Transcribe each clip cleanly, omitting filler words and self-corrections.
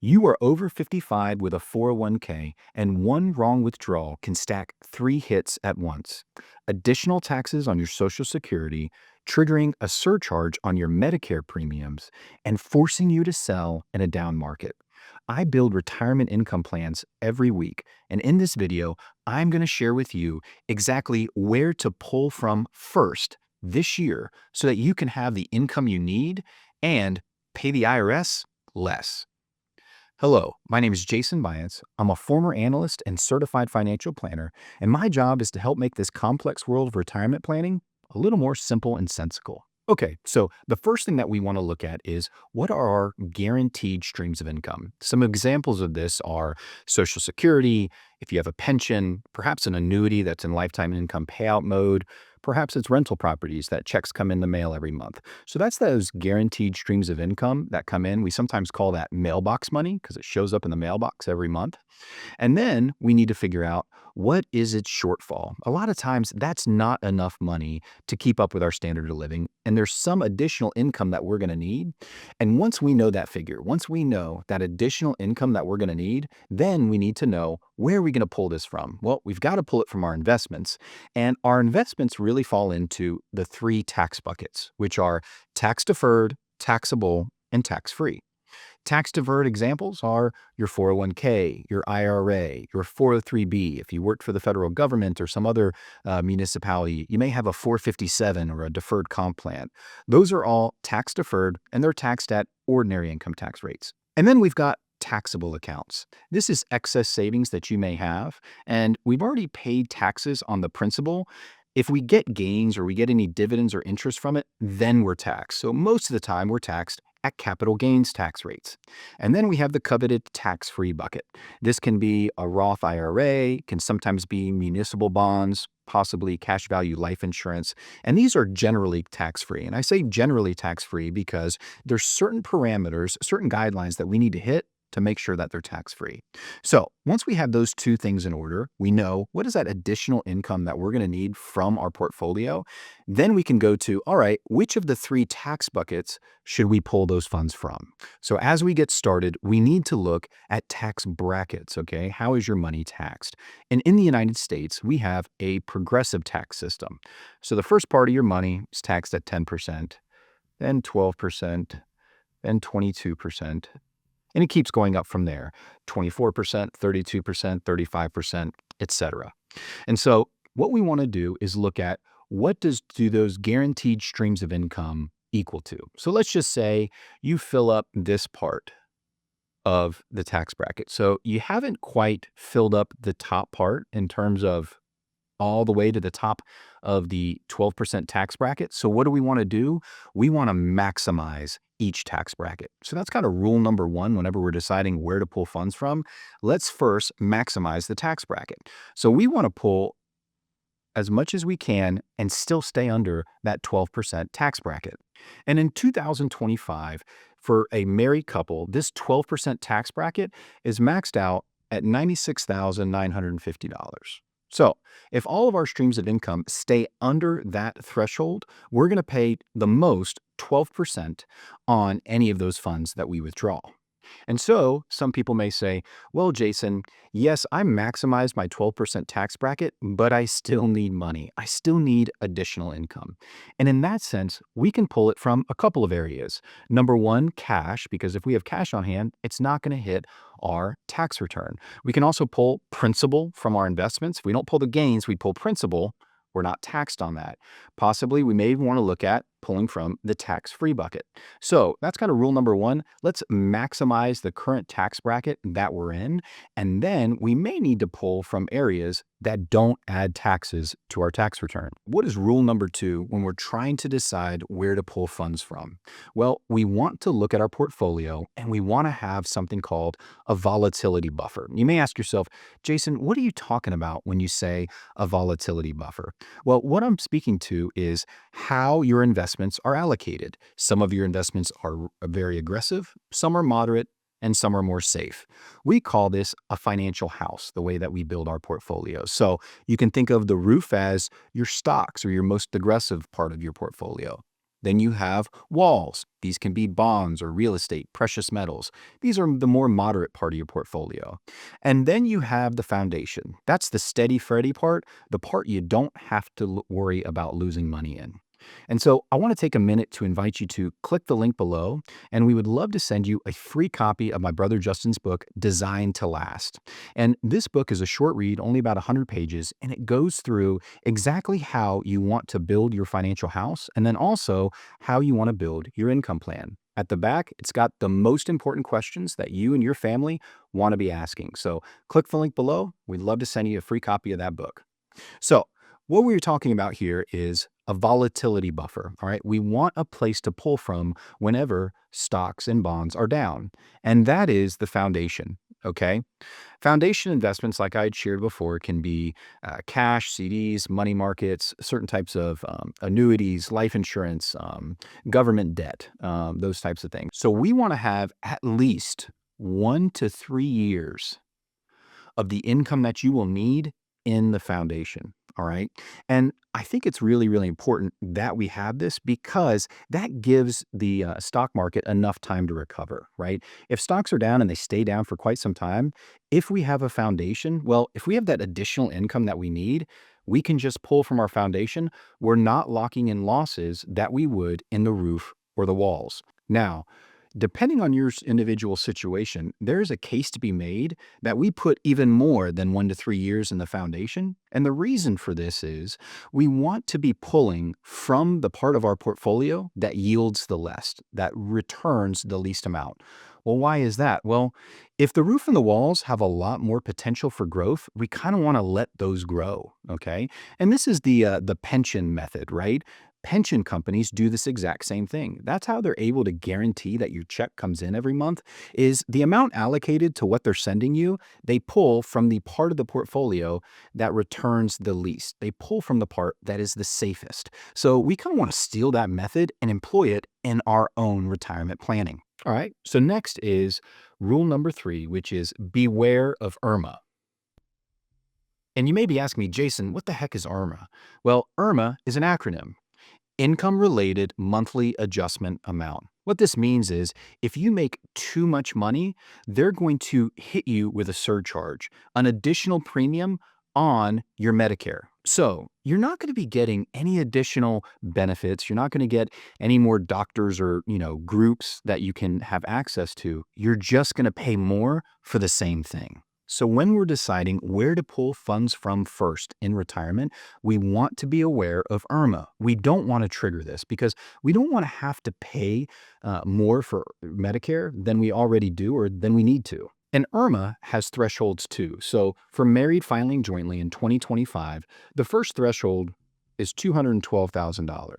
You are over 55 with a 401k, and one wrong withdrawal can stack three hits at once. Additional taxes on your Social Security, triggering a surcharge on your Medicare premiums, and forcing you to sell in a down market. I build retirement income plans every week, and in this video, I'm going to share with you exactly where to pull from first this year so that you can have the income you need and pay the IRS less. Hello, my name is Jason Byance. I'm a former analyst and certified financial planner, and my job is to help make this complex world of retirement planning a little more simple and sensible. Okay, so the first thing that we want to look at is what are our guaranteed streams of income? Some examples of this are Social Security, if you have a pension, perhaps an annuity that's in lifetime income payout mode, perhaps it's rental properties that checks come in the mail every month. So that's those guaranteed streams of income that come in. We sometimes call that mailbox money because it shows up in the mailbox every month. And then we need to figure out what is its shortfall. A lot of times that's not enough money to keep up with our standard of living. And there's some additional income that we're going to need. And once we know that figure, once we know that additional income that we're going to need, then we need to know where are we going to pull this from? Well, we've got to pull it from our investments. And our investments really fall into the three tax buckets, which are tax deferred, taxable, and tax free. Tax-deferred examples are your 401k, your IRA, your 403b. If you worked for the federal government or some other municipality, you may have a 457 or a deferred comp plan. Those are all tax-deferred, and they're taxed at ordinary income tax rates. And then we've got taxable accounts. This is excess savings that you may have, and we've already paid taxes on the principal. If we get gains or we get any dividends or interest from it, then we're taxed. So most of the time we're taxed at capital gains tax rates. And then we have the coveted tax-free bucket. This can be a Roth IRA, can sometimes be municipal bonds, possibly cash value life insurance. And these are generally tax-free. And I say generally tax-free because there's certain parameters, certain guidelines that we need to hit to make sure that they're tax-free. So once we have those two things in order, we know what is that additional income that we're going to need from our portfolio. Then we can go to, all right, which of the three tax buckets should we pull those funds from? So as we get started, we need to look at tax brackets, okay? How is your money taxed? And in the United States, we have a progressive tax system. So the first part of your money is taxed at 10%, then 12%, then 22%. And it keeps going up from there, 24%, 32%, 35%, etc. And so what we want to do is look at what do those guaranteed streams of income equal to? So let's just say you fill up this part of the tax bracket. So you haven't quite filled up the top part in terms of all the way to the top of the 12% tax bracket. So what do we want to do? We want to maximize each tax bracket. So that's kind of rule number one whenever we're deciding where to pull funds from. Let's first maximize the tax bracket. So we want to pull as much as we can and still stay under that 12% tax bracket. And in 2025, for a married couple, this 12% tax bracket is maxed out at $96,950. So if all of our streams of income stay under that threshold, we're going to pay the most 12% on any of those funds that we withdraw. And so some people may say, well, Jason, yes, I maximized my 12% tax bracket, but I still need money. I still need additional income. And in that sense, we can pull it from a couple of areas. Number one, cash, because if we have cash on hand, it's not going to hit our tax return. We can also pull principal from our investments. If we don't pull the gains, we pull principal. We're not taxed on that. Possibly, we may even want to look at pulling from the tax-free bucket. So that's kind of rule number one. Let's maximize the current tax bracket that we're in. And then we may need to pull from areas that don't add taxes to our tax return. What is rule number two when we're trying to decide where to pull funds from? Well, we want to look at our portfolio and we want to have something called a volatility buffer. You may ask yourself, Jason, what are you talking about when you say a volatility buffer? Well, what I'm speaking to is how your investments are allocated. Some of your investments are very aggressive, some are moderate, and some are more safe. We call this a financial house, the way that we build our portfolios. So you can think of the roof as your stocks or your most aggressive part of your portfolio. Then you have walls. These can be bonds or real estate, precious metals. These are the more moderate part of your portfolio. And then you have the foundation. That's the steady Freddy part, the part you don't have to worry about losing money in. And so I want to take a minute to invite you to click the link below, and we would love to send you a free copy of my brother Justin's book, Designed to Last. And this book is a short read, only about 100 pages, and it goes through exactly how you want to build your financial house and then also how you want to build your income plan. At the back, it's got the most important questions that you and your family want to be asking. So click the link below. We'd love to send you a free copy of that book. So, what we're talking about here is a volatility buffer. All right. We want a place to pull from whenever stocks and bonds are down. And that is the foundation. Okay. Foundation investments, like I had shared before, can be cash, CDs, money markets, certain types of annuities, life insurance, government debt, those types of things. So, we want to have at least 1 to 3 years of the income that you will need in the foundation. All right. And I think it's really, really important that we have this because that gives the stock market enough time to recover, right? If stocks are down and they stay down for quite some time, if we have a foundation, well, if we have that additional income that we need, we can just pull from our foundation. We're not locking in losses that we would in the roof or the walls. Now, depending on your individual situation, there's a case to be made that we put even more than 1 to 3 years in the foundation. And the reason for this is we want to be pulling from the part of our portfolio that yields the least, that returns the least amount. Well, why is that? Well, if the roof and the walls have a lot more potential for growth, we kind of want to let those grow. Okay. And this is the pension method, right? Pension companies do this exact same thing. That's how they're able to guarantee that your check comes in every month is the amount allocated to what they're sending you, they pull from the part of the portfolio that returns the least. They pull from the part that is the safest. So we kind of want to steal that method and employ it in our own retirement planning. All right. So next is rule number 3, which is beware of IRMA. And you may be asking me, Jason, what the heck is IRMA? Well, IRMA is an acronym. Income related monthly adjustment amount. What this means is if you make too much money, they're going to hit you with a surcharge, an additional premium on your Medicare. So you're not going to be getting any additional benefits. You're not going to get any more doctors or, groups that you can have access to. You're just going to pay more for the same thing. So when we're deciding where to pull funds from first in retirement, we want to be aware of IRMA. We don't want to trigger this because we don't want to have to pay more for Medicare than we already do or than we need to. And IRMA has thresholds too. So for married filing jointly in 2025, the first threshold is $212,000.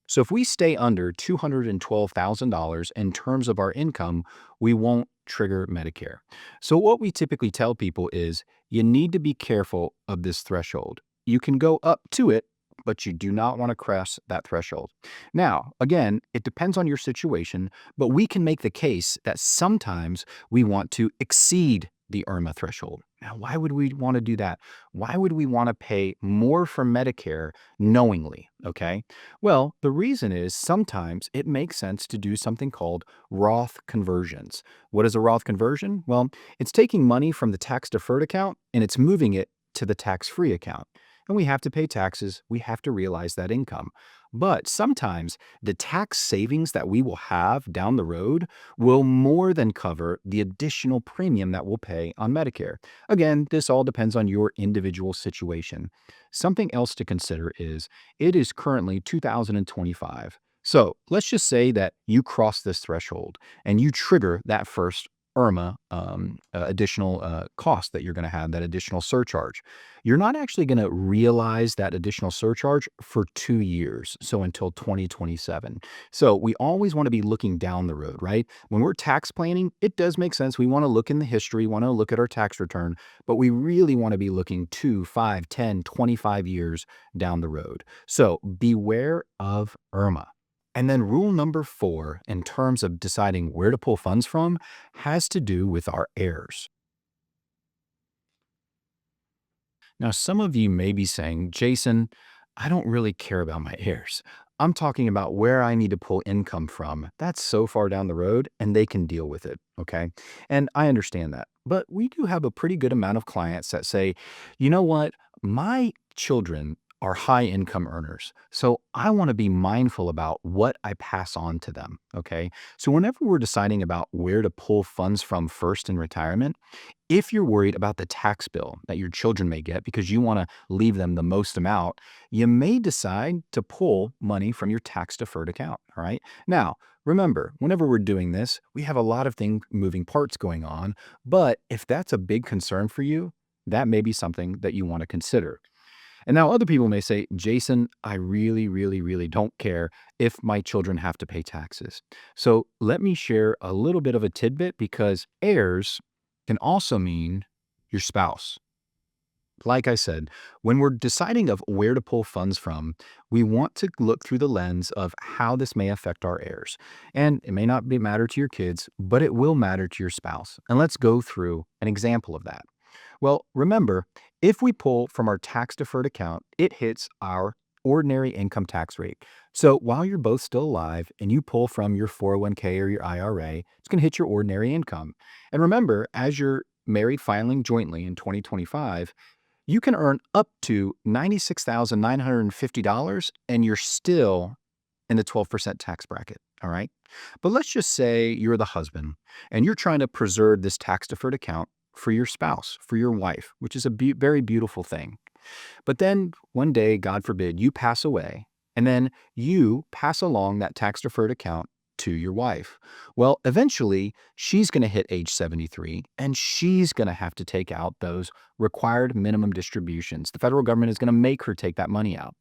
So if we stay under $212,000 in terms of our income, we won't trigger Medicare. So what we typically tell people is you need to be careful of this threshold. You can go up to it, but you do not want to cross that threshold. Now, again, it depends on your situation, but we can make the case that sometimes we want to exceed the IRMA threshold. Now, why would we want to do that? Why would we want to pay more for Medicare knowingly? Okay. Well, the reason is sometimes it makes sense to do something called Roth conversions. What is a Roth conversion? Well, it's taking money from the tax deferred account and it's moving it to the tax free account. And we have to pay taxes. We have to realize that income. But sometimes the tax savings that we will have down the road will more than cover the additional premium that we'll pay on Medicare. Again, this all depends on your individual situation. Something else to consider is it is currently 2025. So let's just say that you cross this threshold and you trigger that first IRMA additional cost that you're going to have, that additional surcharge. You're not actually going to realize that additional surcharge for 2 years, so until 2027. So we always want to be looking down the road, right? When we're tax planning, it does make sense. We want to look in the history, want to look at our tax return, but we really want to be looking 2, 5, 10, 25 years down the road. So beware of IRMA. And then rule number 4, in terms of deciding where to pull funds from, has to do with our heirs. Now, some of you may be saying, Jason, I don't really care about my heirs. I'm talking about where I need to pull income from. That's so far down the road and they can deal with it. Okay. And I understand that. But we do have a pretty good amount of clients that say, you know what? My children are high income earners. So I want to be mindful about what I pass on to them. Okay. So whenever we're deciding about where to pull funds from first in retirement, if you're worried about the tax bill that your children may get because you want to leave them the most amount, you may decide to pull money from your tax deferred account. All right. Now, remember, whenever we're doing this, we have a lot of things moving parts going on. But if that's a big concern for you, that may be something that you want to consider. And now other people may say, Jason, I really, really, really don't care if my children have to pay taxes. So let me share a little bit of a tidbit because heirs can also mean your spouse. Like I said, when we're deciding of where to pull funds from, we want to look through the lens of how this may affect our heirs. And it may not be matter to your kids, but it will matter to your spouse. And let's go through an example of that. Well, remember, if we pull from our tax deferred account, it hits our ordinary income tax rate. So while you're both still alive and you pull from your 401k or your IRA, it's going to hit your ordinary income. And remember, as you're married filing jointly in 2025, you can earn up to $96,950 and you're still in the 12% tax bracket. All right. But let's just say you're the husband and you're trying to preserve this tax deferred account for your spouse, for your wife, which is a very beautiful thing. But then one day, God forbid, you pass away, and then you pass along that tax deferred account to your wife. Well, eventually, she's going to hit age 73, and she's going to have to take out those required minimum distributions. The federal government is going to make her take that money out.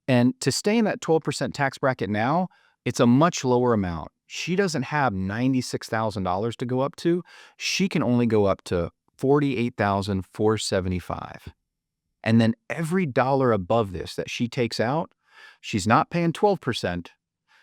And to stay in that 12% tax bracket now, it's a much lower amount. She doesn't have $96,000 to go up to. She can only go up to 48,475. And then every dollar above this that she takes out, she's not paying 12%,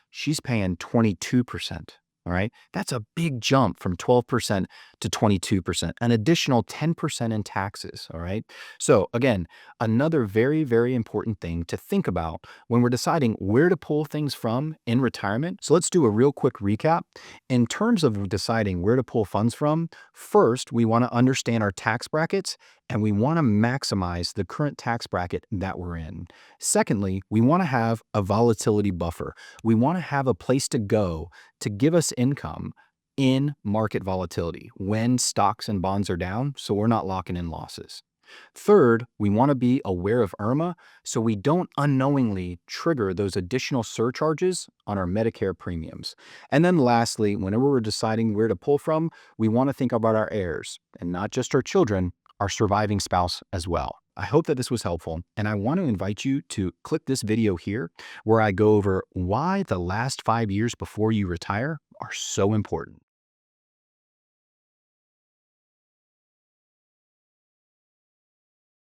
she's paying 22%. All right. That's a big jump from 12% to 22%, an additional 10% in taxes. All right. So, again, another very, very important thing to think about when we're deciding where to pull things from in retirement. So, let's do a real quick recap. In terms of deciding where to pull funds from, first, we want to understand our tax brackets and we want to maximize the current tax bracket that we're in. Secondly, we want to have a volatility buffer. We want to have a place to go to give us income in market volatility when stocks and bonds are down, so we're not locking in losses. Third, we want to be aware of IRMA so we don't unknowingly trigger those additional surcharges on our Medicare premiums. And then lastly, whenever we're deciding where to pull from, we want to think about our heirs and not just our children, our surviving spouse as well. I hope that this was helpful, and I want to invite you to click this video here where I go over why the last 5 years before you retire are so important.